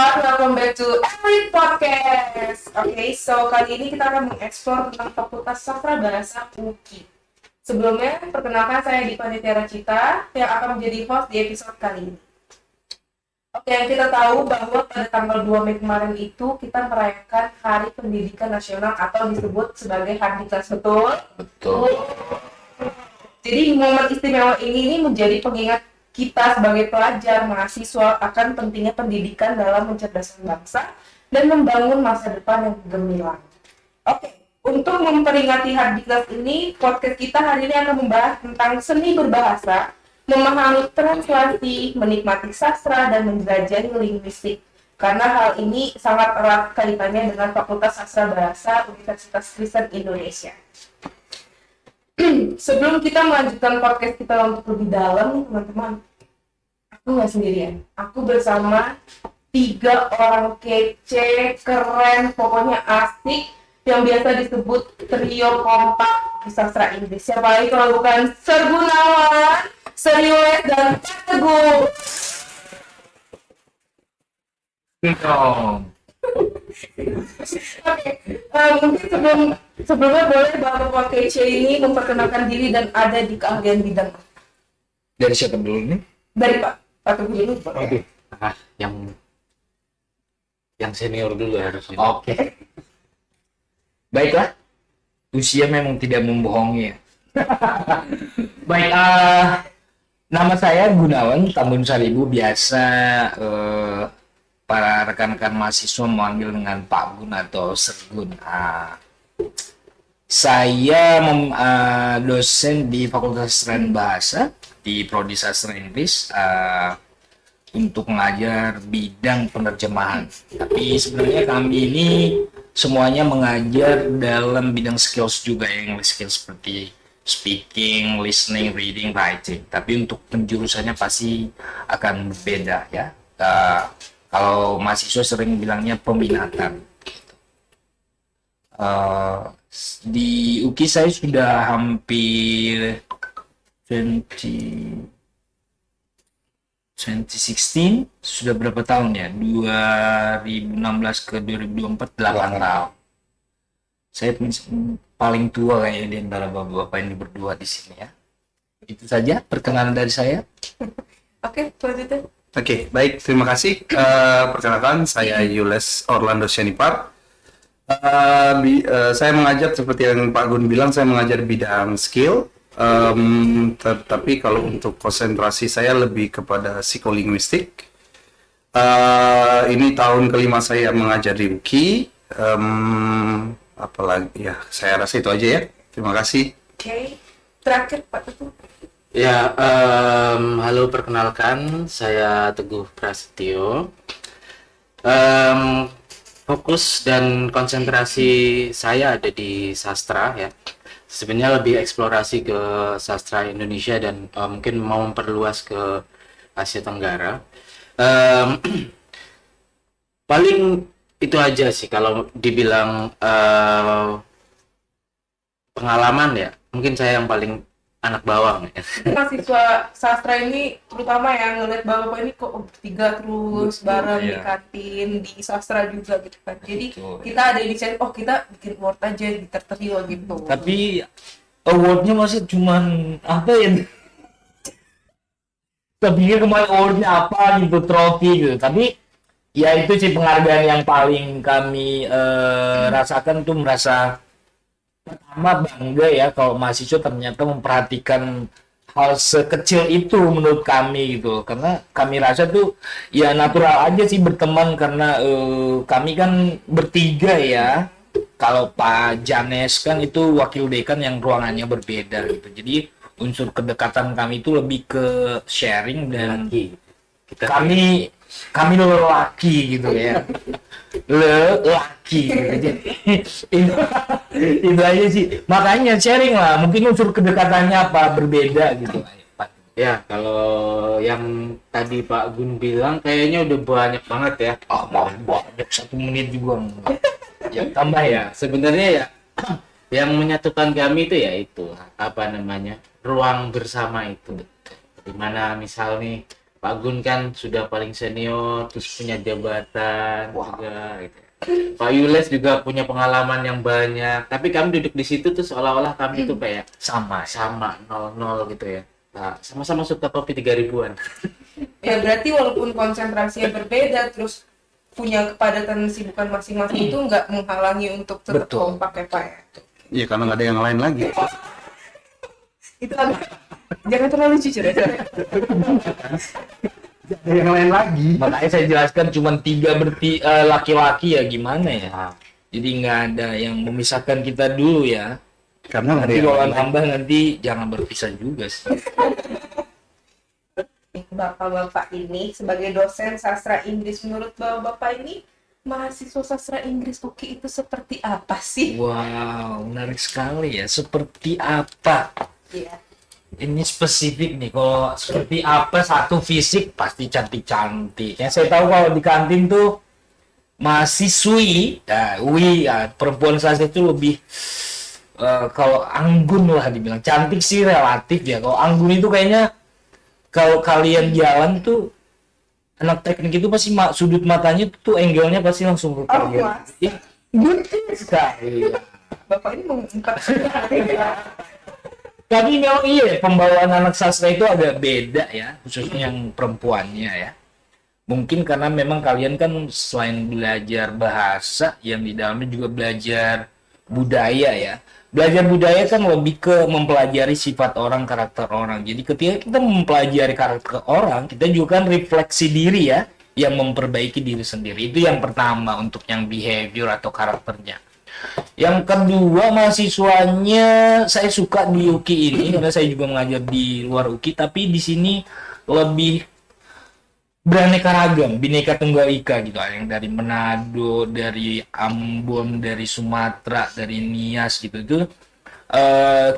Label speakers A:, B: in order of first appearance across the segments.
A: everyone, welcome back to Every Podcast. So kali ini kita akan mengeksplor tentang Fakultas Sastra Bahasa UKI. Sebelumnya, perkenalkan saya Dipa Nitya Cita yang akan menjadi host di episode kali ini. Yang kita tahu bahwa pada tanggal 2 Mei kemarin itu kita merayakan Hari Pendidikan Nasional atau disebut sebagai Hardiknas, betul?
B: Betul.
A: Jadi momen istimewa ini menjadi pengingat kita sebagai pelajar, mahasiswa akan pentingnya pendidikan dalam mencerdaskan bangsa dan membangun masa depan yang gemilang. Untuk memperingati Hardiknas ini, podcast kita hari ini akan membahas tentang seni berbahasa, memahami translasi, menikmati sastra, dan menjelajahi linguistik. Karena hal ini sangat erat kaitannya dengan Fakultas Sastra Bahasa Universitas Kristen Indonesia. Sebelum kita melanjutkan podcast kita untuk lebih dalam nih teman-teman, aku nggak sendirian. Aku bersama 3 orang kece, keren, pokoknya asik, yang biasa disebut trio kompak di sastra Inggris. Siapa lagi kalau bukan Sir Gunawan, Sir Yules, dan Pak Teguh. Mungkin sebelumnya boleh Bapak kece ini memperkenalkan diri dan ada di keahlian bidang apa?
B: Dari siapa dulu nih?
A: Dari Pak Teguh dulu.
B: Aduh.
C: Yang senior dulu harusnya.
B: Oke. Baiklah. Usia memang tidak membohongi ya. Baik, nama saya Gunawan Tambun Saribu. Biasa para rekan-rekan mahasiswa memanggil dengan Pak Gun atau Sergun. Saya dosen di Fakultas Sastra dan Bahasa di Prodi Sastra Inggris untuk mengajar bidang penerjemahan. Tapi sebenarnya kami ini semuanya mengajar dalam bidang skills juga, yang skills seperti speaking, listening, reading, writing. Tapi untuk penjurusannya pasti akan berbeda ya. Kalau mahasiswa sering bilangnya peminatan. Di UKI saya sudah hampir 2016, sudah berapa tahun ya? 2016 ke 2024, 8 tahun. Saya paling tua kayaknya di antara bapak-bapak ini berdua di sini ya. Itu saja perkenalan dari saya.
A: Selanjutnya.
D: Oke, baik. Terima kasih. Perkenalkan, saya Yules Orlando Syanipar. Saya mengajar seperti yang Pak Gun bilang, saya mengajar bidang skill. Tetapi kalau untuk konsentrasi saya lebih kepada psikolinguistik. Ini tahun kelima saya mengajar di UKI. Apalagi ya, saya rasa itu aja ya. Terima kasih.
A: Terakhir Pak Teguh.
C: Ya, halo, perkenalkan, saya Teguh Prasetyo. Fokus dan konsentrasi saya ada di sastra ya. Sebenarnya lebih eksplorasi ke sastra Indonesia dan mungkin mau memperluas ke Asia Tenggara. Paling itu aja sih kalau dibilang pengalaman ya. Mungkin saya yang paling anak bawang ya.
A: Mahasiswa sastra ini terutama yang ngeliat bapak ini kok bertiga terus bareng di kantin, di sastra juga gitu kan. Jadi kita ada inisiatif, kita bikin award aja di Tertrio gitu.
B: Tapi awardnya masih cuman apa ya? Tapi kemarin awardnya apa gitu, trofi gitu. Tapi ya itu sih penghargaan yang paling kami rasakan tuh, merasa pertama bangga ya kalau mahasiswa ternyata memperhatikan hal sekecil itu menurut kami gitu. Karena kami rasa tuh ya natural aja sih berteman, karena kami kan bertiga ya. Kalau Pak Janes kan itu wakil dekan yang ruangannya berbeda gitu. Jadi unsur kedekatan kami itu lebih ke sharing dan kami lelaki gitu ya. Lelaki gitu. Itu aja sih. Makanya sharing lah. Mungkin unsur kedekatannya apa berbeda gitu.
C: Ya, kalau yang tadi Pak Gun bilang kayaknya udah banyak banget ya.
B: Banyak, 1 menit juga. Ya tambah ya.
C: Sebenarnya ya yang menyatukan kami itu ya itu ruang bersama itu. Dimana misal nih Pak Gun kan sudah paling senior, terus punya jabatan juga gitu. Pak Yules juga punya pengalaman yang banyak, tapi kami duduk di situ tuh seolah-olah kami tuh kayak
B: Sama.
C: sama 0-0 gitu ya. Nah, sama-sama suka kopi 3000-an.
A: Ya berarti walaupun konsentrasinya berbeda, terus punya kepadatan kesibukan masing-masing itu nggak menghalangi untuk tetap
B: Betul.
A: kompak ya Pak ya.
D: Iya, karena nggak ada yang lain lagi.
A: Itu agak jangan terlalu jujur ya.
D: Ada yang lain lagi.
B: Makanya saya jelaskan cuma 3 laki-laki ya gimana ya.
C: Nah,
B: Jadi nggak ada yang memisahkan kita dulu ya.
D: Karena nggak ada
B: Nanti
D: yang
B: kalau
D: lain lagi.
B: nambah nanti jangan berpisah juga sih.
A: Bapak-bapak ini sebagai dosen sastra Inggris, menurut bapak-bapak ini mahasiswa sastra Inggris UKI itu seperti apa sih?
B: Wow, menarik sekali ya. Seperti apa?
A: Iya.
B: Ini spesifik nih. Kalau seperti apa, satu fisik pasti cantik-cantik. Yang saya tahu kalau di kantin tuh mahasiswi, perempuan sastra itu lebih kalau anggun lah dibilang. Cantik sih relatif ya. Kalau anggun itu kayaknya kalau kalian jalan tuh anak teknik itu pasti sudut matanya tuh angle-nya pasti langsung ke kalian.
A: Mas.
B: Ya, betul sekali. Ya.
A: Bapak ini mengungkap
B: Tapi memang iya, pembawaan anak sastra itu agak beda ya, khususnya yang perempuannya ya. Mungkin karena memang kalian kan selain belajar bahasa, yang di dalamnya juga belajar budaya ya. Belajar budaya kan lebih ke mempelajari sifat orang, karakter orang. Jadi ketika kita mempelajari karakter orang, kita juga kan refleksi diri ya, yang memperbaiki diri sendiri. Itu yang pertama untuk yang behavior atau karakternya. Yang kedua, mahasiswanya saya suka di UKI ini karena saya juga mengajar di luar UKI, tapi di sini lebih beraneka ragam, bineka tunggal ika gitu. Ada yang dari Manado, dari Ambon, dari Sumatera, dari Nias gitu tuh.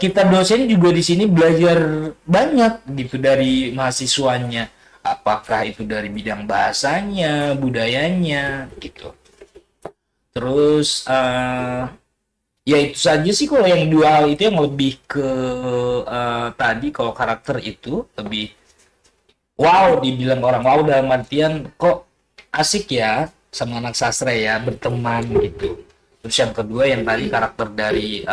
B: Kita dosen juga di sini belajar banyak gitu dari mahasiswanya. Apakah itu dari bidang bahasanya, budayanya gitu. Terus ya itu saja sih kalau yang dua hal itu yang lebih ke tadi kalau karakter itu lebih wow, dibilang orang wow dalam artian kok asik ya sama anak sastra ya berteman gitu. Terus yang kedua yang tadi karakter dari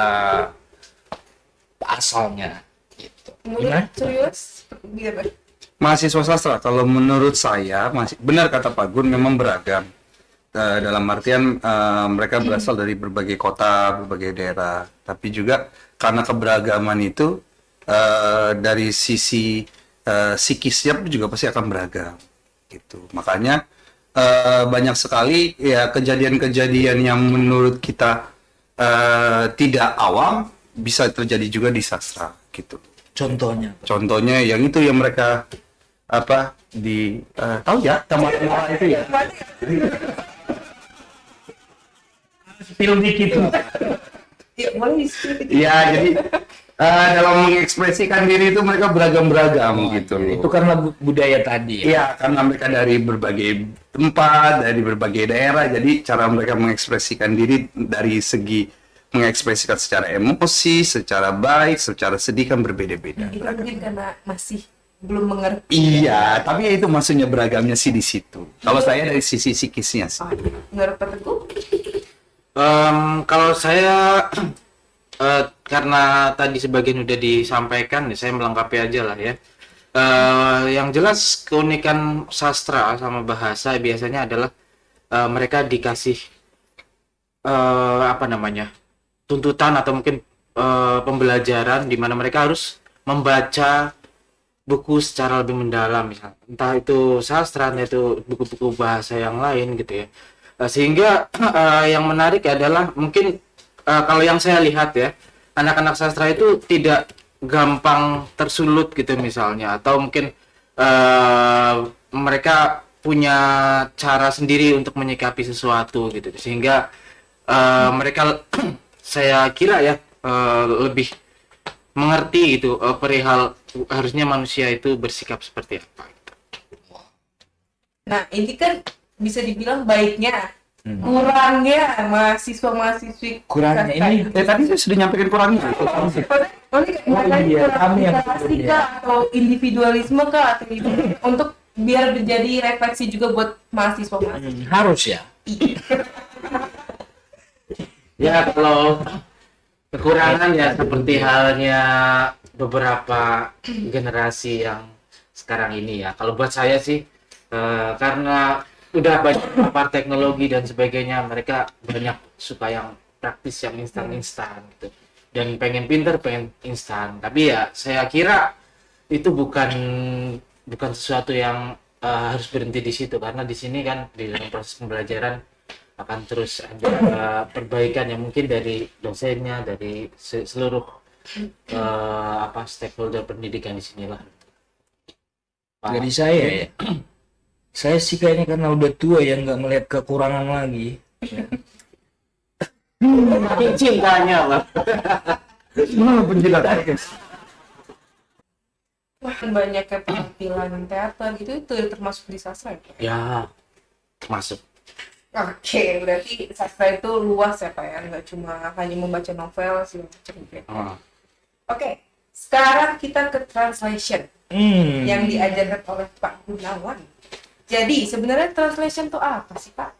B: asalnya gitu. Gimana?
A: menurut serius gimana?
D: Mahasiswa sastra, kalau menurut saya, masih benar kata Pak Gun, memang beragam. Dalam artian mereka berasal dari berbagai kota, berbagai daerah. Tapi juga karena keberagaman itu dari sisi psikisnya juga pasti akan beragam. Gitu. Makanya banyak sekali ya kejadian-kejadian yang menurut kita tidak awam bisa terjadi juga di sastra. Gitu.
B: Contohnya.
D: Contohnya yang itu yang mereka tahu ya taman itu ya.
B: Spill dikit.
A: Ya boleh di-spill gitu.
D: Iya, jadi dalam mengekspresikan diri itu mereka beragam-beragam gitu.
B: Itu karena budaya tadi ya.
D: Iya, karena mereka dari berbagai tempat, dari berbagai daerah, jadi cara mereka mengekspresikan diri dari segi mengekspresikan secara emosi, secara baik, secara sedih kan berbeda-beda.
A: Itu mungkin karena masih belum mengerti.
D: Iya, tapi ya itu maksudnya beragamnya sih di situ. Kalau saya dari sisi psikisnya sih.
A: Menurut Pak Teguh?
C: Kalau saya karena tadi sebagian udah disampaikan, saya melengkapi aja lah ya. Yang jelas keunikan sastra sama bahasa biasanya adalah mereka dikasih tuntutan atau mungkin pembelajaran di mana mereka harus membaca buku secara lebih mendalam, misalnya entah itu sastra, entah itu buku-buku bahasa yang lain gitu ya. Sehingga yang menarik adalah mungkin kalau yang saya lihat ya, anak-anak sastra itu tidak gampang tersulut gitu misalnya, atau mungkin mereka punya cara sendiri untuk menyikapi sesuatu gitu, sehingga mereka saya kira ya lebih mengerti gitu perihal harusnya manusia itu bersikap seperti apa gitu.
A: Nah, ini kan bisa dibilang baiknya, kurangnya mahasiswa-mahasiswi.
B: Kurangnya ini
D: Tadi saya sudah nyampaikan kurangnya.
A: Kami
B: iya, kami yang
A: literasi kah atau individualisme kah atau itu untuk biar menjadi refleksi juga buat mahasiswa-mahasiswa.
B: Harus ya.
C: Ya kalau kekurangan ya seperti halnya beberapa generasi yang sekarang ini ya. Kalau buat saya sih karena udah banyak pakar teknologi dan sebagainya, mereka banyak suka yang praktis, yang instan-instan gitu. Dan pengen pinter, pengen instan. Tapi ya saya kira itu bukan sesuatu yang harus berhenti di situ, karena di sini kan di dalam proses pembelajaran akan terus ada perbaikan yang mungkin dari dosennya, dari seluruh stakeholder pendidikan di sinilah.
B: Dari saya ya. Saya sih kayaknya karena udah tua ya, nggak melihat kekurangan lagi.
C: Cintanya lah.
D: Mana penjelasan?
A: Banyak penampilan teater gitu, itu termasuk di sastra ya?
C: Ya, masuk.
A: Oke, berarti sastra itu luas ya Pak ya, nggak cuma hanya membaca novel segala macam gitu ya. Oke, sekarang kita ke translation yang diajarkan oleh Pak Gunawan. Jadi sebenarnya translation itu apa sih Pak?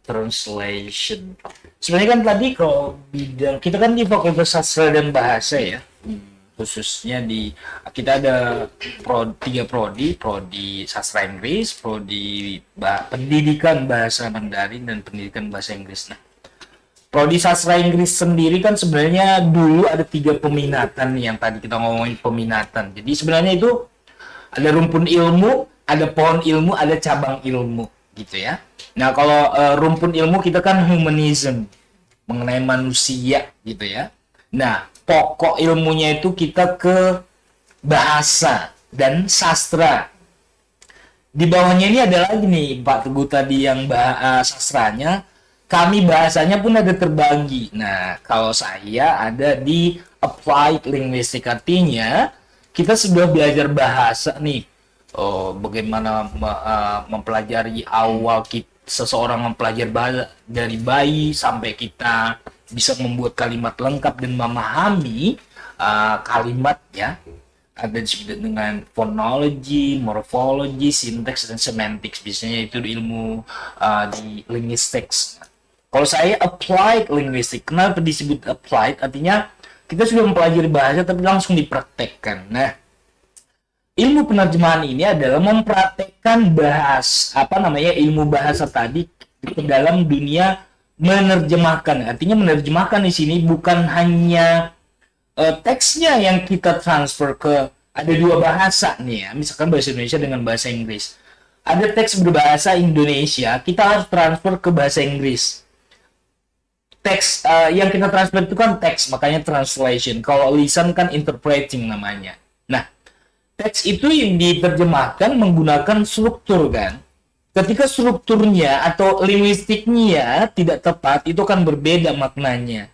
B: Translation. Sebenarnya kan tadi kalau bidang kita kan di Fakultas Sastra dan Bahasa ya. Khususnya kita ada tiga prodi sastra Inggris, prodi pendidikan bahasa Mandarin, dan pendidikan bahasa Inggris. Nah, prodi sastra Inggris sendiri kan sebenarnya dulu ada 3 peminatan nih, yang tadi kita ngomongin peminatan. Jadi sebenarnya itu ada rumpun ilmu, ada pohon ilmu, ada cabang ilmu gitu ya. Nah, kalau rumpun ilmu kita kan humanism, mengenai manusia gitu ya. Nah, pokok ilmunya itu kita ke bahasa dan sastra. Di bawahnya ini ada lagi nih Pak Teguh tadi yang sastranya, kami bahasanya pun ada terbagi. Nah, kalau saya ada di applied linguistic, artinya kita sudah belajar bahasa nih. Bagaimana mempelajari awal seseorang mempelajari bahasa dari bayi sampai kita bisa membuat kalimat lengkap dan memahami kalimat ya. Ada disebut dengan phonology, morphology, syntax, dan semantics. Biasanya itu ilmu di linguistics. Kalau saya applied linguistics, kenapa disebut applied? Artinya kita sudah mempelajari bahasa tapi langsung dipraktekkan. Nah, ilmu penerjemahan ini adalah mempraktekkan ilmu bahasa tadi ke dalam dunia menerjemahkan. Artinya menerjemahkan di sini bukan hanya teksnya yang kita transfer ke, ada 2 bahasa nih ya, misalkan bahasa Indonesia dengan bahasa Inggris. Ada teks berbahasa Indonesia, kita harus transfer ke bahasa Inggris. Teks yang kita transfer itu kan teks, makanya translation. Kalau lisan kan interpreting namanya. Nah, teks itu yang diterjemahkan menggunakan struktur kan. Ketika strukturnya atau linguistiknya tidak tepat, itu kan berbeda maknanya.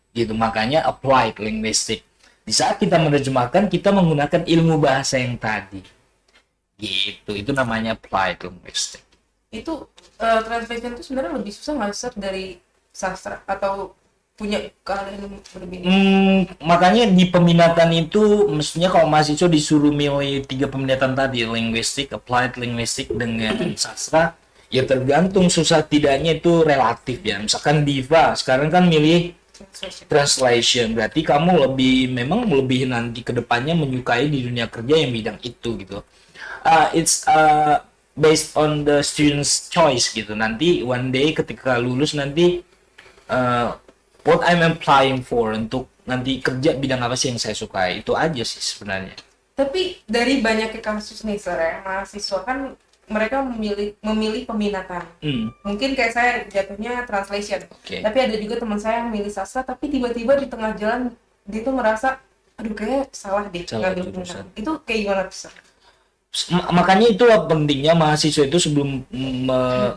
B: Gitu, makanya applied linguistic. Di saat kita menerjemahkan, kita menggunakan ilmu bahasa yang tadi. Gitu, itu namanya applied linguistic.
A: Itu translation itu sebenarnya lebih susah nggak sih dari sastra, atau punya keahlian yang berbeda?
B: Makanya di peminatan itu mestinya kalau mahasiswa disuruh milih 3 peminatan tadi, linguistik, applied linguistic, dengan sastra, ya tergantung susah tidaknya itu relatif ya. Misalkan Diva sekarang kan milih translation, berarti kamu memang lebih nanti kedepannya menyukai di dunia kerja yang bidang itu gitu. It's based on the student's choice gitu. Nanti one day ketika lulus nanti what I'm applying for, untuk nanti kerja bidang apa sih yang saya sukai, itu aja sih sebenarnya.
A: Tapi dari banyaknya kasus nih mahasiswa kan mereka memilih peminatan. Mungkin kayak saya jatuhnya translation.
B: Okay.
A: Tapi ada juga teman saya yang milih sastra, tapi tiba-tiba di tengah jalan dia tuh merasa, aduh kayak salah deh ngambil peminatan. Itu kayak gimana bisa?
B: Makanya itulah pentingnya mahasiswa itu sebelum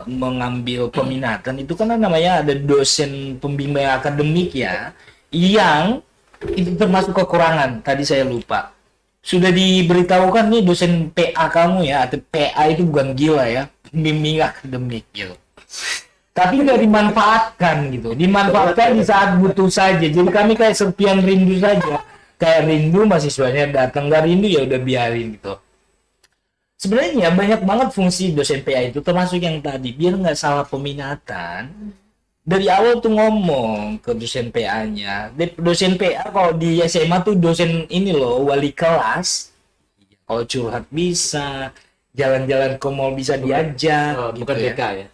B: mengambil peminatan itu kan namanya ada dosen pembimbing akademik ya, yang itu termasuk kekurangan. Tadi saya lupa, sudah diberitahukan nih dosen PA kamu ya, atau PA itu bukan gila ya, pembimbing akademik gitu, tapi nggak dimanfaatkan gitu, dimanfaatkan di saat butuh saja. Jadi kami kayak serpian rindu saja, kayak rindu mahasiswanya datang, nggak rindu ya udah biarin gitu. sebenarnya banyak banget fungsi dosen PA itu, termasuk yang tadi biar nggak salah peminatan. Dari awal tuh ngomong ke dosen PA-nya. Dosen PA kalau di SMA tuh dosen ini loh, wali kelas. Kalau curhat bisa, jalan-jalan ke mall bisa diajak.
C: Bukan
B: gitu
C: BK ya.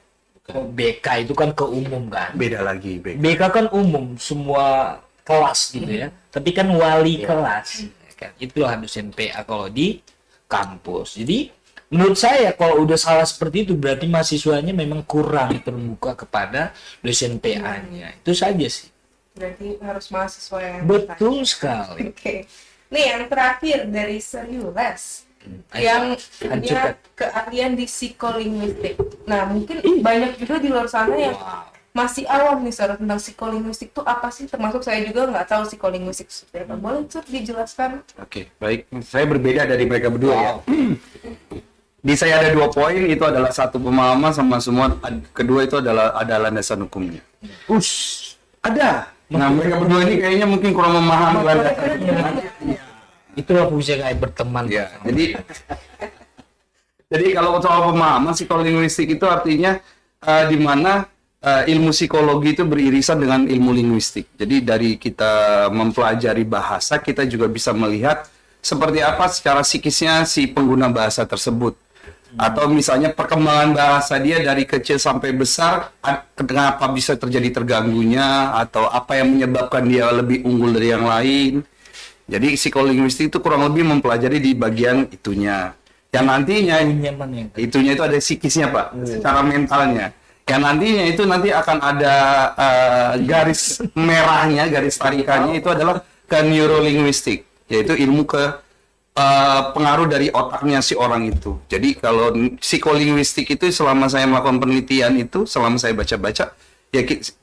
B: Oh, BK itu kan ke umum kan.
D: Beda lagi,
B: BK kan umum, semua kelas gitu ya. Tapi kan wali kelas. Kan itulah dosen PA kalau di kampus. Jadi menurut saya kalau udah salah seperti itu berarti mahasiswanya memang kurang terbuka kepada dosen PA-nya. Itu saja sih.
A: Berarti harus mahasiswa yang
B: Betul
A: bertanya.
B: sekali.
A: Oke. Nih yang terakhir dari Seriules
B: Ayo,
A: yang
B: hancurkan.
A: punya keahlian di psikolinguistik. Nah, mungkin banyak juga di luar sana yang
B: Wow.
A: masih awam nih Sir tentang psikolinguistik itu apa sih? Termasuk saya juga nggak tahu psikolinguistik seperti apa. Boleh Sir dijelaskan?
D: Oke, baik. Saya berbeda dari mereka berdua ya. Di saya ada 2 poin, itu adalah satu pemahaman sama semua. Kedua itu ada landasan hukumnya.
B: Ush.
D: Ada. Nah, mereka berdua ini kayaknya mungkin kurang memahami landasan hukumnya.
B: Itulah fungsi kayak berteman.
D: Ya, jadi kalau soal pemahaman psikolinguistik itu artinya di mana ilmu psikologi itu beririsan dengan ilmu linguistik. Jadi dari kita mempelajari bahasa, kita juga bisa melihat seperti apa secara psikisnya si pengguna bahasa tersebut. Atau misalnya perkembangan bahasa dia dari kecil sampai besar, kenapa bisa terjadi terganggunya, atau apa yang menyebabkan dia lebih unggul dari yang lain. Jadi psikolinguistik itu kurang lebih mempelajari di bagian itunya. Yang nantinya
B: Nyaman yang
D: itunya itu ada psikisnya Pak, secara mentalnya. Yang nantinya itu nanti akan ada garis merahnya, garis tarikannya itu adalah ke neurolinguistik, yaitu ilmu ke pengaruh dari otaknya si orang itu. Jadi kalau psikolinguistik itu selama saya melakukan penelitian itu, selama saya baca-baca,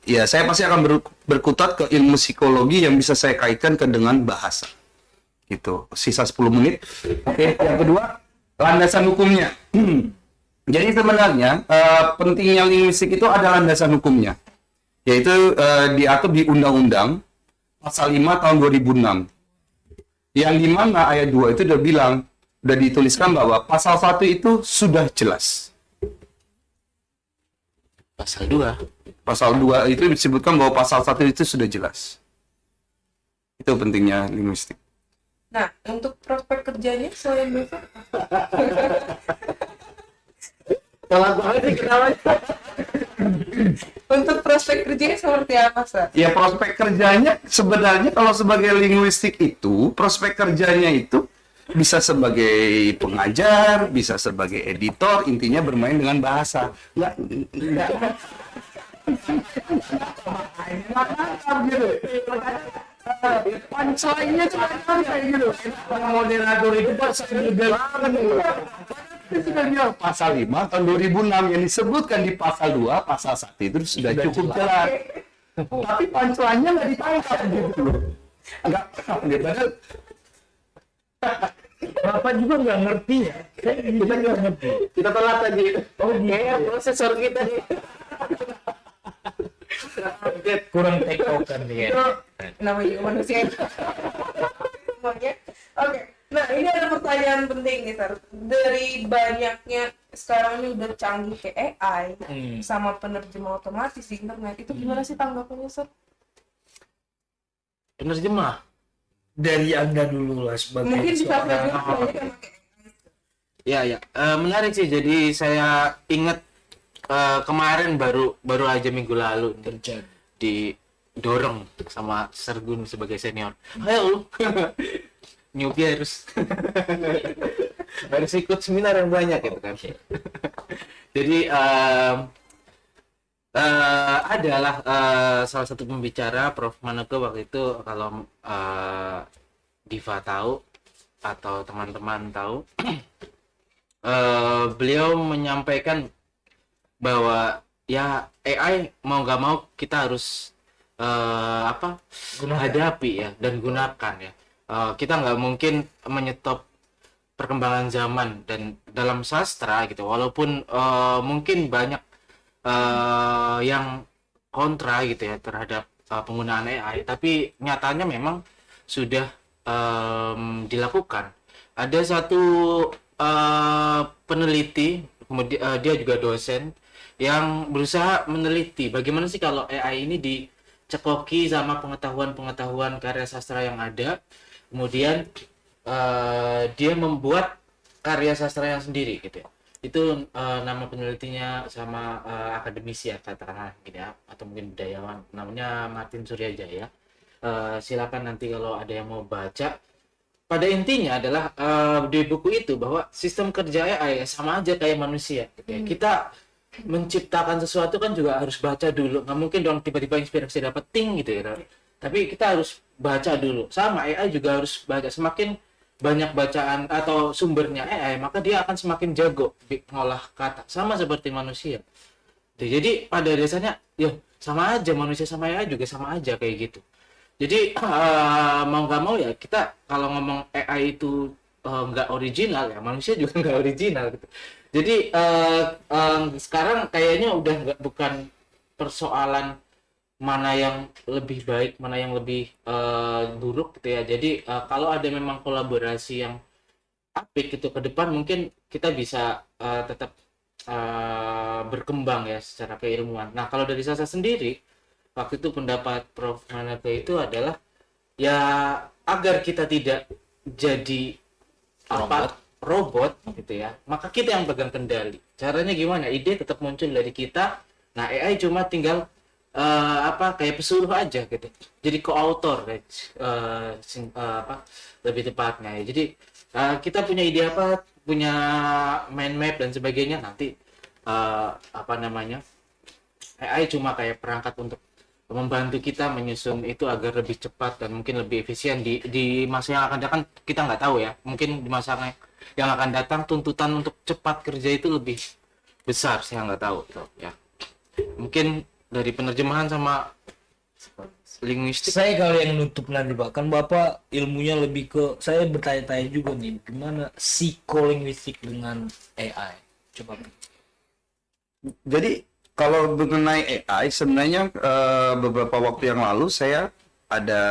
D: ya saya pasti akan berkutat ke ilmu psikologi yang bisa saya kaitkan ke dengan bahasa. Gitu. Sisa 10 menit. Oke, yang kedua, landasan hukumnya. Jadi sebenarnya pentingnya linguistik itu ada landasan hukumnya. Yaitu diatur di Undang-Undang Pasal 5 tahun 2006. Yang dimana ayat 2 itu udah dituliskan bahwa pasal 1 itu sudah jelas.
C: Pasal 2.
D: Pasal 2 itu disebutkan bahwa pasal 1 itu sudah jelas. Itu pentingnya linguistik.
A: Nah, untuk prospek kerjanya selain besok, untuk prospek kerjanya seperti apa, Sir?
D: Ya prospek kerjanya sebenarnya kalau sebagai linguistik itu, prospek kerjanya itu bisa sebagai pengajar, bisa sebagai editor, intinya bermain dengan bahasa. Enggak gitu. Punchline-nya cuma kayak gitu. Moderator itu pas sudah bilang pasal 5 tahun 2006 yang disebutkan di pasal 2, pasal 1 itu sudah cukup jelas. Tapi punchline-nya nggak ditangkap gitu loh. Enggak, gitu.
B: Bapak juga nggak ngerti ya. Kita nggak ngerti.
D: Kita telat lagi.
B: Oh iya,
C: Prosesor kita nih.
B: kurang tektokan nih ya.
A: Namanya juga manusia. Semuanya. Oke. Nah, ini ada pertanyaan penting nih, Sir. Dari banyaknya sekarang ini udah canggih kayak AI sama penerjemah otomatis di internet, itu gimana sih tanggapannya, Sir?
C: Penerjemah.
B: Dari Anda dulu lah sebagai
A: Mungkin bisa
B: seorang
A: banyak yang pakai
C: Ya. Menarik sih. Jadi saya ingat kemarin baru aja minggu lalu
B: terjadi.
C: didorong sama Sergun sebagai senior. Ayo lu. Newbie harus ikut seminar yang banyak gitu kan. Jadi adalah salah satu pembicara Prof Maneke waktu itu, kalau Diva tahu atau teman-teman tahu, beliau menyampaikan bahwa ya AI mau nggak mau kita harus hadapi ya dan gunakan ya. Kita nggak mungkin menyetop perkembangan zaman, dan dalam sastra gitu, walaupun mungkin banyak yang kontra gitu ya terhadap penggunaan AI, tapi nyatanya memang sudah dilakukan. Ada satu peneliti, kemudian dia juga dosen yang berusaha meneliti bagaimana sih kalau AI ini dicekoki sama pengetahuan-pengetahuan karya sastra yang ada, kemudian dia membuat karya sastra yang sendiri gitu ya. Itu nama penelitinya sama akademisi ya katakanlah gitu ya, atau mungkin budayawan, namanya Martin Suryajaya. Silakan nanti kalau ada yang mau baca. Pada intinya adalah di buku itu bahwa sistem kerja AI sama aja kayak manusia gitu ya. Kita menciptakan sesuatu kan juga harus baca dulu, nggak mungkin dong tiba-tiba inspirasi dapat ting gitu ya. Tapi kita harus baca dulu, sama AI juga harus baca. Semakin banyak bacaan atau sumbernya AI, maka dia akan semakin jago ngolah kata, sama seperti manusia. Jadi pada dasarnya ya sama aja, manusia sama AI juga sama aja kayak gitu. Jadi mau nggak mau ya kita kalau ngomong AI itu nggak original ya, manusia juga nggak original gitu. Jadi sekarang kayaknya udah nggak, bukan persoalan mana yang lebih baik, mana yang lebih buruk gitu ya. Jadi kalau ada memang kolaborasi yang apik gitu ke depan, mungkin kita bisa tetap berkembang ya secara keilmuan. Nah kalau dari saya sendiri, waktu itu pendapat Prof. Manate itu adalah ya agar kita tidak jadi robot gitu ya, maka kita yang pegang kendali. Caranya gimana? Ide tetap muncul dari kita. Nah AI cuma tinggal kayak pesuruh aja gitu. Jadi co-author lebih tepatnya ya. Jadi kita punya ide apa, punya mind map dan sebagainya, nanti AI cuma kayak perangkat untuk membantu kita menyusun itu agar lebih cepat dan mungkin lebih efisien di masa yang akan datang. Kita nggak tahu ya, mungkin di masa yang akan datang tuntutan untuk cepat kerja itu lebih besar, saya nggak tahu tuh ya. Mungkin dari penerjemahan sama linguistik.
B: Saya kalau yang nutup nanti Pak, kan Bapak ilmunya lebih ke, saya bertanya-tanya juga nih, gimana psikolinguistik dengan AI? Coba.
D: Jadi kalau mengenai AI, sebenarnya beberapa waktu yang lalu saya ada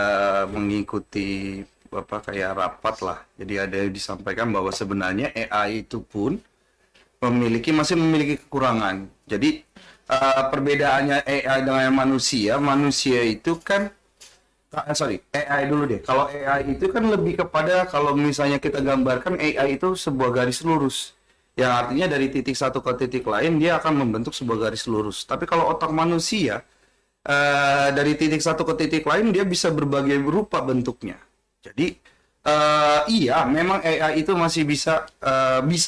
D: mengikuti kayak rapat lah. Jadi ada yang disampaikan bahwa sebenarnya AI itu pun masih memiliki kekurangan. Jadi perbedaannya AI dengan manusia itu kan AI dulu deh. Kalau AI itu kan lebih kepada, kalau misalnya kita gambarkan AI itu sebuah garis lurus. Yang artinya dari titik satu ke titik lain dia akan membentuk sebuah garis lurus. Tapi kalau otak manusia dari titik satu ke titik lain dia bisa berbagai rupa bentuknya. Jadi iya, memang AI itu masih bisa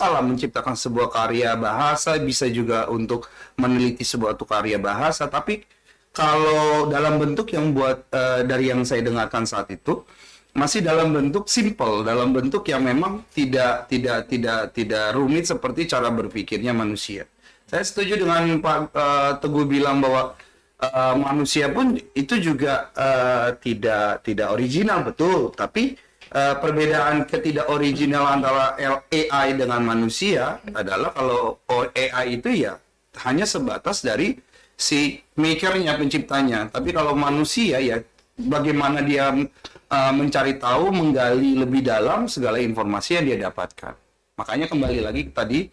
D: lah menciptakan sebuah karya bahasa, bisa juga untuk meneliti sebuah karya bahasa. Tapi kalau dalam bentuk yang dari yang saya dengarkan saat itu, masih dalam bentuk simple, dalam bentuk yang memang tidak rumit seperti cara berpikirnya manusia. Saya setuju dengan Pak Teguh bilang bahwa manusia pun itu juga tidak original, betul. Tapi perbedaan ketidak original antara AI dengan manusia adalah kalau AI itu ya hanya sebatas dari si makernya, penciptanya. Tapi kalau manusia ya bagaimana dia mencari tahu, menggali lebih dalam segala informasi yang dia dapatkan. Makanya kembali lagi tadi,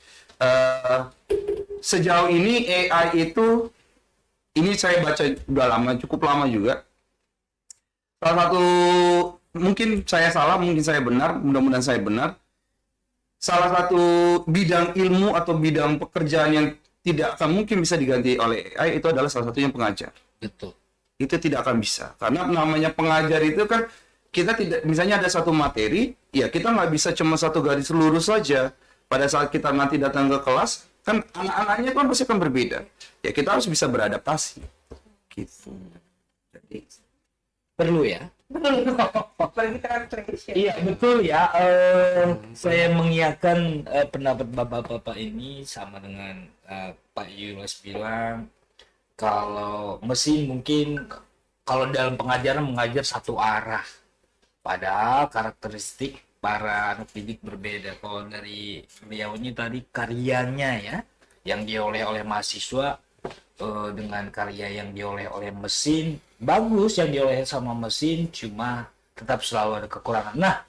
D: sejauh ini AI itu, ini saya baca udah lama, cukup lama juga. Salah satu, mungkin saya salah, mungkin saya benar, mudah-mudahan saya benar. Salah satu bidang ilmu atau bidang pekerjaan yang tidak akan mungkin bisa diganti oleh AI itu adalah salah satunya pengajar.
B: Betul.
D: Itu tidak akan bisa, karena namanya pengajar itu kan kita tidak, misalnya ada satu materi, ya kita nggak bisa cuma satu garis lurus saja. Pada saat kita nanti datang ke kelas, kan anak-anaknya kan pasti akan berbeda. Ya kita harus bisa beradaptasi. Gitu. Jadi
B: Perlu ya?
A: Bagi translation.
B: Iya betul ya. Saya mengiyakan pendapat bapak-bapak ini, sama dengan Pak Yulas bilang, kalau mesin mungkin kalau dalam pengajaran mengajar satu arah, padahal karakteristik para anak didik berbeda. Kalau dari beliau ini tadi karyanya ya, yang diolah oleh mahasiswa dengan karya yang diolah oleh mesin, bagus yang diolah sama mesin, cuma tetap selalu ada kekurangan. Nah,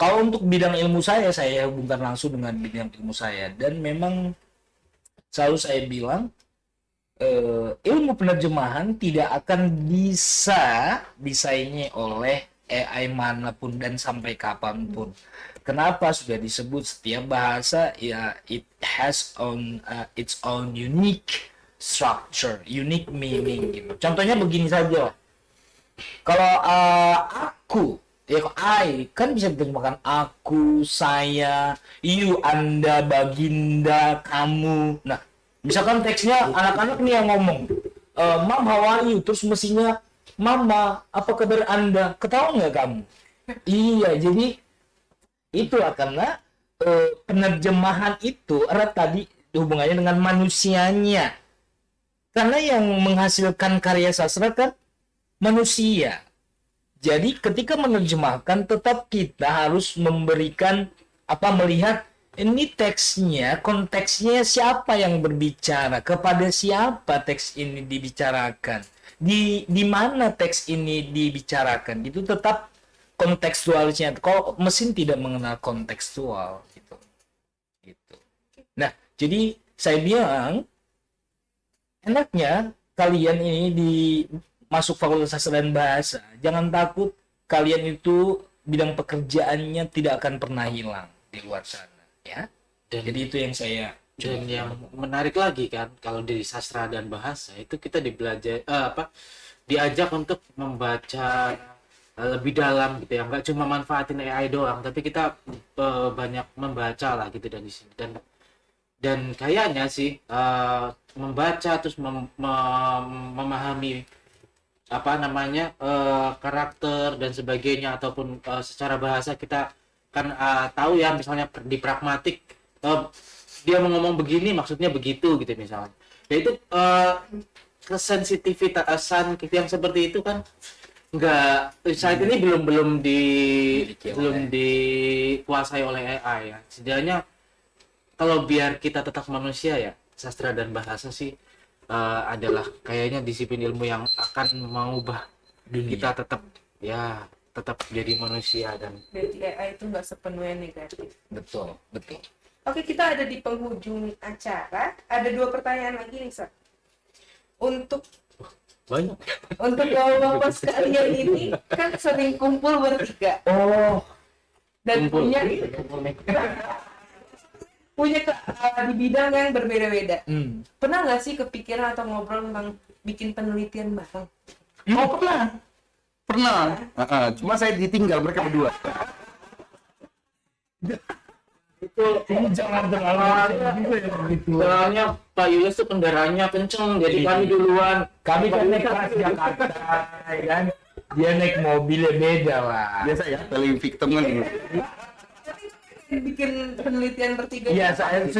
B: Kalau untuk bidang ilmu saya hubungkan langsung dengan bidang ilmu saya, dan memang selalu saya bilang ilmu penerjemahan tidak akan bisa disaingi oleh AI manapun dan sampai kapanpun. Kenapa? Sudah disebut setiap bahasa ya it has its own unique structure, unique meaning gitu. Contohnya begini saja. Kalau aku, ya I kan bisa diterjemahkan aku, saya, you, Anda, baginda, kamu. Nah, misalkan teksnya anak-anak nih yang ngomong, Mom, how are you? Terus mestinya, Mama, apa kabar Anda? Ketawa nggak kamu? Iya, jadi itulah karena penerjemahan itu erat tadi hubungannya dengan manusianya. Karena yang menghasilkan karya sastra kan manusia. Jadi ketika menerjemahkan tetap kita harus memberikan melihat ini teksnya, konteksnya siapa yang berbicara, kepada siapa teks ini dibicarakan, di mana teks ini dibicarakan, itu tetap kontekstualisnya. Kalau mesin tidak mengenal kontekstual gitu. Nah, jadi saya bilang enaknya kalian ini di masuk Fakultas Sastra dan Bahasa, jangan takut, kalian itu bidang pekerjaannya tidak akan pernah hilang di luar sana, ya. Jadi itu yang saya
C: Dan yang menarik lagi kan, kalau di sastra dan bahasa itu kita diajak untuk membaca lebih dalam gitu ya, nggak cuma manfaatin AI doang, tapi kita banyak membaca lah gitu dari sini. Dan kayaknya sih membaca terus memahami karakter dan sebagainya, ataupun secara bahasa kita kan tahu ya, misalnya di pragmatik dia mau ngomong begini maksudnya begitu gitu misalnya. Ya itu kesensitivitasan yang seperti itu kan saat ini belum dikuasai oleh AI ya. Setidaknya kalau biar kita tetap manusia ya, sastra dan bahasa sih adalah kayaknya disiplin ilmu yang akan mengubah kita tetap jadi manusia. Dan
A: Berarti AI itu nggak sepenuhnya negatif.
B: betul.
A: Oke, kita ada di penghujung acara. Ada 2 pertanyaan lagi nih, Sir. Untuk
C: banyak.
A: bapak sekalian ini kan sering kumpul bertiga
B: Oh,
A: dan
C: Kumpul.
A: punya di bidang yang berbeda-beda.
B: hmm.
A: Pernah nggak sih kepikiran atau ngobrol tentang bikin penelitian bareng?
B: Oh, pernah.
D: Cuma saya ditinggal mereka berdua.
B: Ini jangan terlalu juga ya begitu.
C: Soalnya Pak Yulius tuh kendaraannya kenceng, jadi kami duluan.
B: Kami kan naik Transjakarta, ya kan? Dia naik mobilnya beda lah.
D: Biasa ya, paling victim kan.
A: Bikin penelitian bertiga.
B: Iya, saya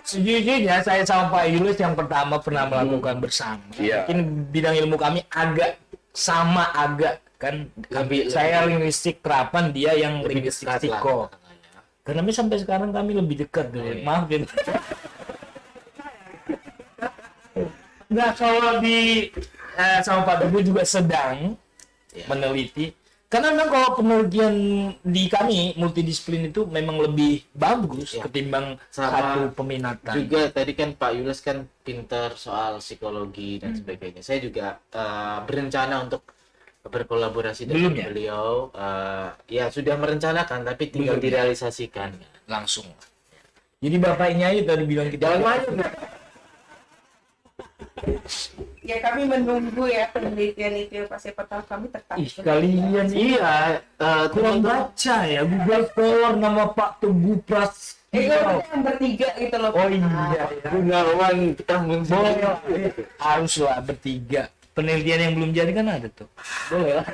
B: sejujurnya saya sama Pak Yulius yang pertama pernah melakukan bersama.
D: Iya.
B: Mungkin bidang ilmu kami agak sama kan. Saya linguistik terapan, dia yang linguistik
C: dekat lah
B: psiko.
C: katanya.
B: Karena sampai sekarang kami lebih dekat dulu. Maaf ya. Nah, kalau di sama Pak Teguh juga sedang meneliti. Karena memang kalau penelitian di kami multidisiplin itu memang lebih bagus ketimbang
C: Sama
B: satu peminatan.
C: Juga tadi kan Pak Yulius kan pintar soal psikologi dan sebagainya. Saya juga berencana untuk berkolaborasi dengan
B: Belum ya?
C: beliau. Ya sudah merencanakan, tapi tinggal
B: Belum ya?
C: direalisasikan.
B: Langsung. Jadi bapaknya itu tadi bilang kita
A: Ya, kami menunggu ya penelitian itu. Pasti pertama kami tertarik.
B: kalian
C: Iya,
B: kurang baca ya Google Scholar nama Pak Teguh Pras.
A: Kalau yang bertiga gitu loh.
B: Oh iya ya.
C: Gunawan Tanggung
B: Boleh, haruslah bertiga. Penelitian yang belum jadi kan ada tuh. Boleh lah.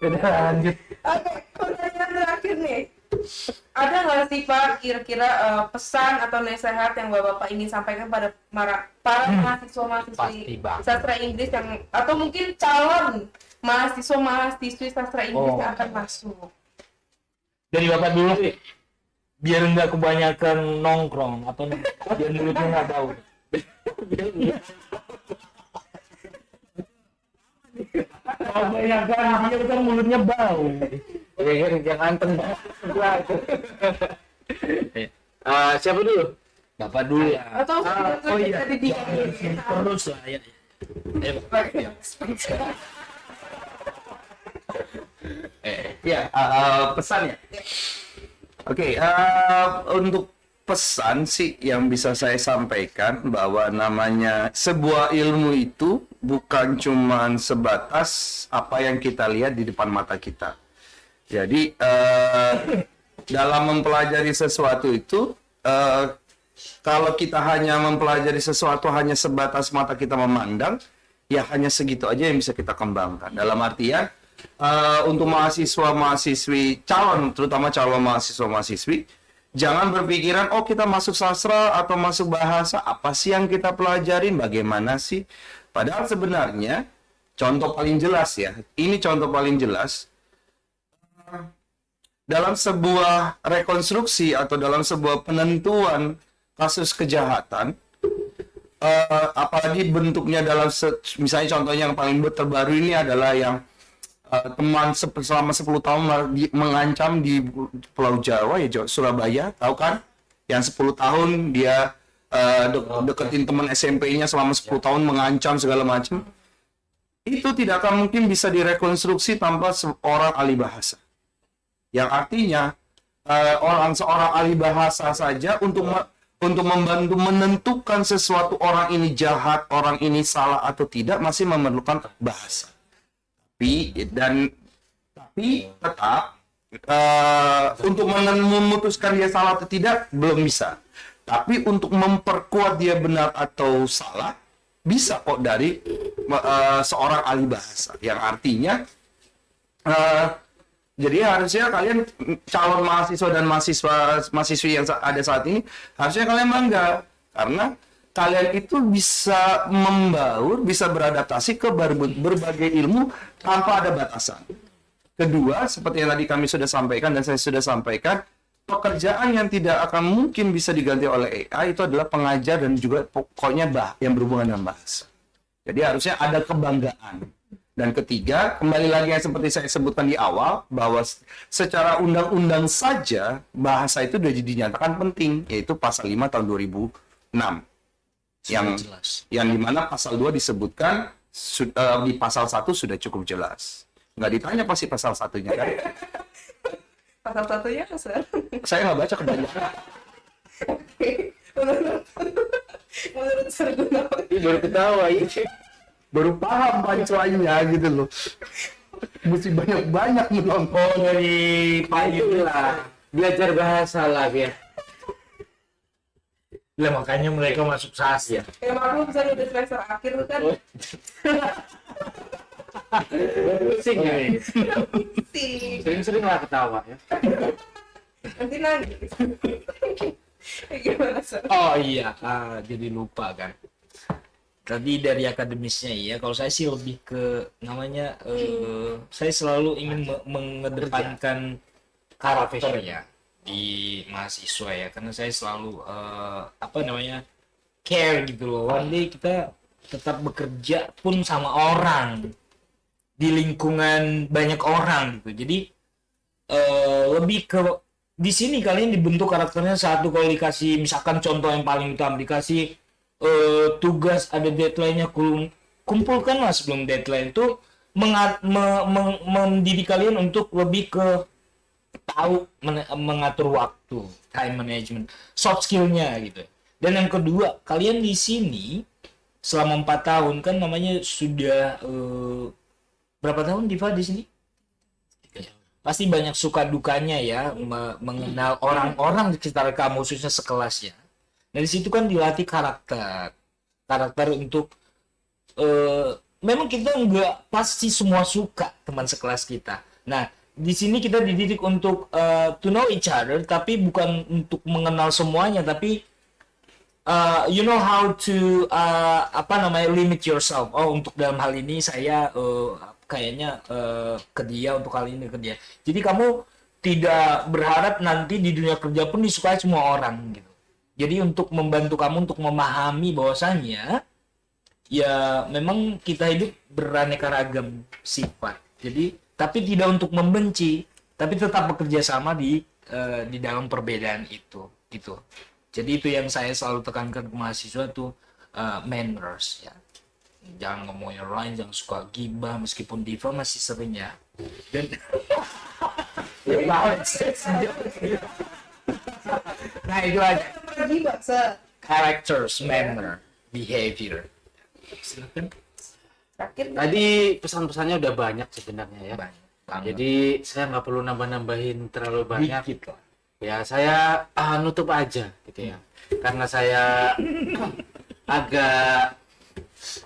B: Udah lanjut.
A: Oke, pertanyaan terakhir nih. Ada nggak sih Pak kira-kira pesan atau nasihat yang Bapak ingin sampaikan pada para mahasiswa-mahasiswi
B: Pasti, Bang.
A: sastra Inggris yang atau mungkin calon mahasiswa-mahasiswi sastra Inggris yang akan masuk?
B: Dari Bapak dulu, biar nggak kebanyakan nongkrong atau biar mulutnya nggak tahu. Kebanyakan dia kan mulutnya bau.
C: Jangan tengah. Siapa dulu?
B: Bapak dulu.
A: Atau
B: Oh iya.
A: tadi di
B: Terus lah ya.
D: Pesan ya. Oke, untuk pesan sih yang bisa saya sampaikan bahwa namanya sebuah ilmu itu bukan cuman sebatas apa yang kita lihat di depan mata kita. Jadi dalam mempelajari sesuatu itu kalau kita hanya mempelajari sesuatu hanya sebatas mata kita memandang, ya hanya segitu aja yang bisa kita kembangkan. Dalam artian untuk mahasiswa-mahasiswi calon, terutama calon mahasiswa-mahasiswi, jangan berpikiran, oh kita masuk sastra atau masuk bahasa, apa sih yang kita pelajarin, bagaimana sih? Padahal sebenarnya, contoh paling jelas ya, ini contoh paling jelas, dalam sebuah rekonstruksi atau dalam sebuah penentuan kasus kejahatan, apalagi bentuknya dalam, misalnya contohnya yang paling terbaru ini adalah yang teman selama 10 tahun mengancam di Pulau Jawa ya, Surabaya, tahu kan? Yang 10 tahun dia deketin teman SMP-nya selama 10 tahun mengancam segala macam. Itu tidak akan mungkin bisa direkonstruksi tanpa seorang ahli bahasa. Yang artinya seorang ahli bahasa saja untuk membantu menentukan sesuatu orang ini jahat, orang ini salah atau tidak masih memerlukan bahasa. Tapi tetap untuk memutuskan dia salah atau tidak belum bisa. Tapi untuk memperkuat dia benar atau salah bisa kok dari seorang ahli bahasa. Yang artinya jadi harusnya kalian calon mahasiswa dan mahasiswi yang ada saat ini harusnya kalian bangga karena kalian itu bisa membaur, bisa beradaptasi ke berbagai ilmu tanpa ada batasan. Kedua, seperti yang tadi kami sudah sampaikan dan saya sudah sampaikan, pekerjaan yang tidak akan mungkin bisa diganti oleh AI itu adalah pengajar dan juga pokoknya yang berhubungan dengan bahasa. Jadi harusnya ada kebanggaan. Dan ketiga, kembali lagi yang seperti saya sebutkan di awal, bahwa secara undang-undang saja bahasa itu sudah dinyatakan penting, yaitu pasal 5 tahun 2006. Yang dimana pasal 2 disebutkan di pasal 1 sudah cukup jelas. Nggak ditanya pasti pasal 1-nya kan?
A: pasal satunya Sir.
D: Saya nggak baca kebanyakan.
A: Menurut Sir Gunawan.
C: Baru ketawa ini.
D: Baru paham pancuannya gitu loh. Mesti banyak-banyak menonton.
C: Dari pagi lah. Belajar bahasa lah biar.
B: Lah makanya mereka masuk sastra.
A: Ya maklum saya udah semester akhir kan.
C: Pusing ya.
A: Sih.
C: Sering-sering lah ketawa ya.
A: Nanti nangis. Gimana Sir?
B: Oh iya, jadi lupa kan. Tadi dari akademisnya ya, kalau saya sih lebih ke namanya, saya selalu ingin mengedepankan karakter ya di mahasiswa ya, karena saya selalu care gitu loh. One day kita tetap bekerja pun sama orang di lingkungan banyak orang gitu. Jadi lebih ke di sini kalian dibentuk karakternya satu kalau dikasih misalkan contoh yang paling utama dikasih tugas ada deadline-nya kumpulkanlah sebelum deadline itu mendidik kalian untuk lebih ke tahu mengatur waktu, time management, soft skill-nya gitu. Dan yang kedua, kalian di sini selama 4 tahun kan namanya sudah berapa tahun Diva di sini? Pasti banyak suka dukanya ya, mengenal orang-orang di sekitar kamu khususnya sekelas ya. Dari situ kan dilatih karakter untuk memang kita nggak pasti semua suka teman sekelas kita. Nah di sini kita dididik untuk to know each other, tapi bukan untuk mengenal semuanya, tapi you know how to limit yourself. Oh untuk dalam hal ini saya kayaknya ke dia, untuk kali ini ke dia. Jadi kamu tidak berharap nanti di dunia kerja pun disukai semua orang gitu. Jadi untuk membantu kamu untuk memahami bahwasannya ya memang kita hidup beraneka ragam sifat. Jadi tapi tidak untuk membenci, tapi tetap bekerja sama di dalam perbedaan itu gitu. Jadi itu yang saya selalu tekankan ke mahasiswa tuh, manners ya. Jangan ngomongin orang lain, jangan suka gibah, meskipun Diva masih sering ya. Dan nah itu aja.
A: Lagi baksa.
B: Characters, manner, behavior. Silakan.
A: Terakhir
C: Tadi pesan-pesannya udah banyak sebenarnya ya.
B: Banyak banget.
C: Jadi saya nggak perlu nambah-nambahin terlalu banyak.
B: Dikit lah.
C: Ya saya nutup aja gitu ya. Karena saya agak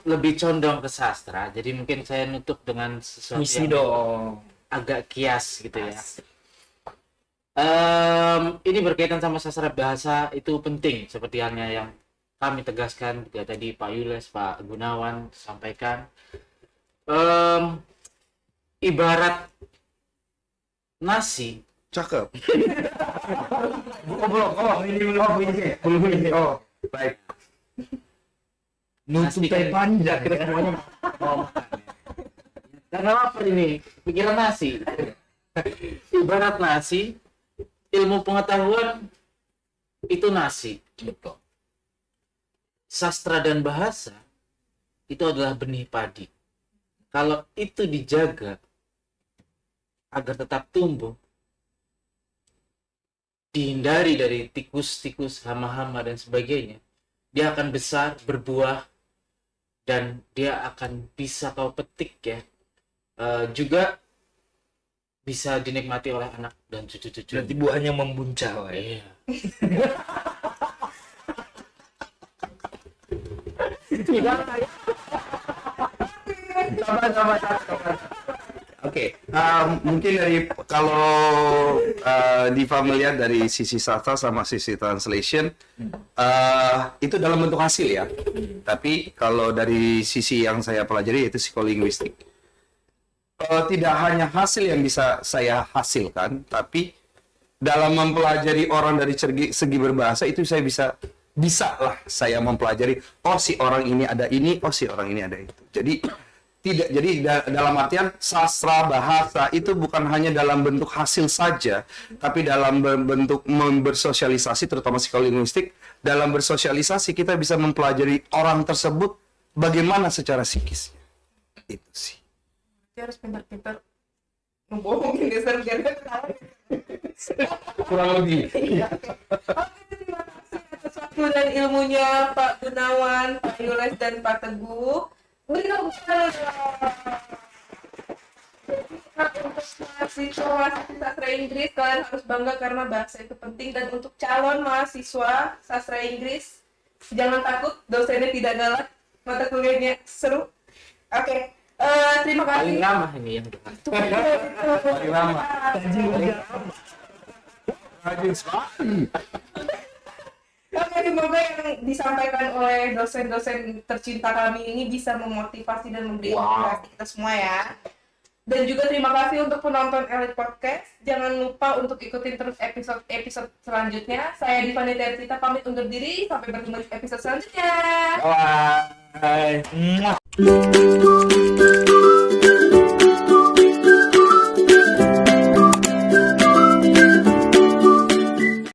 C: lebih condong ke sastra. Jadi mungkin saya nutup dengan sesuatu
B: Puisi
C: yang
B: dong.
C: agak kias gitu ya. Ini berkaitan sama sastra bahasa itu penting seperti halnya yang kami tegaskan juga tadi Pak Yules, Pak Gunawan sampaikan. Ibarat nasi.
D: Cakep.
B: Belum ini. Oh, baik. Nutupnya panjang.
C: Karena lapar ini, pikiran nasi. Ibarat nasi, ilmu pengetahuan itu nasi.
B: Betul.
C: Sastra dan bahasa itu adalah benih padi. Kalau itu dijaga agar tetap tumbuh, dihindari dari tikus-tikus, hama-hama dan sebagainya, dia akan besar, berbuah, dan dia akan bisa kau petik ya. Juga bisa dinikmati oleh anak dan cucu-cucu.
B: Berarti buahnya membuncah.
C: Iya.
D: Oke, mungkin dari kalau Diva melihat dari sisi sastra sama sisi translation, itu dalam bentuk hasil ya. Tapi kalau dari sisi yang saya pelajari yaitu psikolinguistik, tidak hanya hasil yang bisa saya hasilkan, tapi dalam mempelajari orang dari segi berbahasa itu saya bisa lah saya mempelajari, oh si orang ini ada ini, oh si orang ini ada itu. Jadi dalam artian sastra bahasa itu bukan hanya dalam bentuk hasil saja, tapi dalam bentuk bersosialisasi, terutama psikolinguistik. Dalam bersosialisasi kita bisa mempelajari orang tersebut bagaimana secara psikisnya. Itu sih.
A: Dia harus pintar-pintar ngebohongin dia biar dia ketawa.
B: Kurang lebih.
A: Iya. Oke, terima kasih atas waktu dan ilmunya Pak Gunawan, Pak Yules, dan Pak Teguh. Berikan untuk mahasiswa sastra Inggris, kalian harus bangga karena bahasa itu penting. Dan untuk calon mahasiswa sastra Inggris, jangan takut, dosennya tidak galak, mata kuliahnya seru. Oke, terima kasih.
C: Paling ramah ini yang depan.
B: Paling lama.
A: Oke, semoga yang disampaikan oleh dosen-dosen tercinta kami ini bisa memotivasi dan memberi inspirasi kita semua ya. Dan juga terima kasih untuk penonton Elite Podcast. Jangan lupa untuk ikutin terus episode selanjutnya. Saya Diva Nitya pamit undur diri. Sampai bertemu di episode selanjutnya.
B: Bye.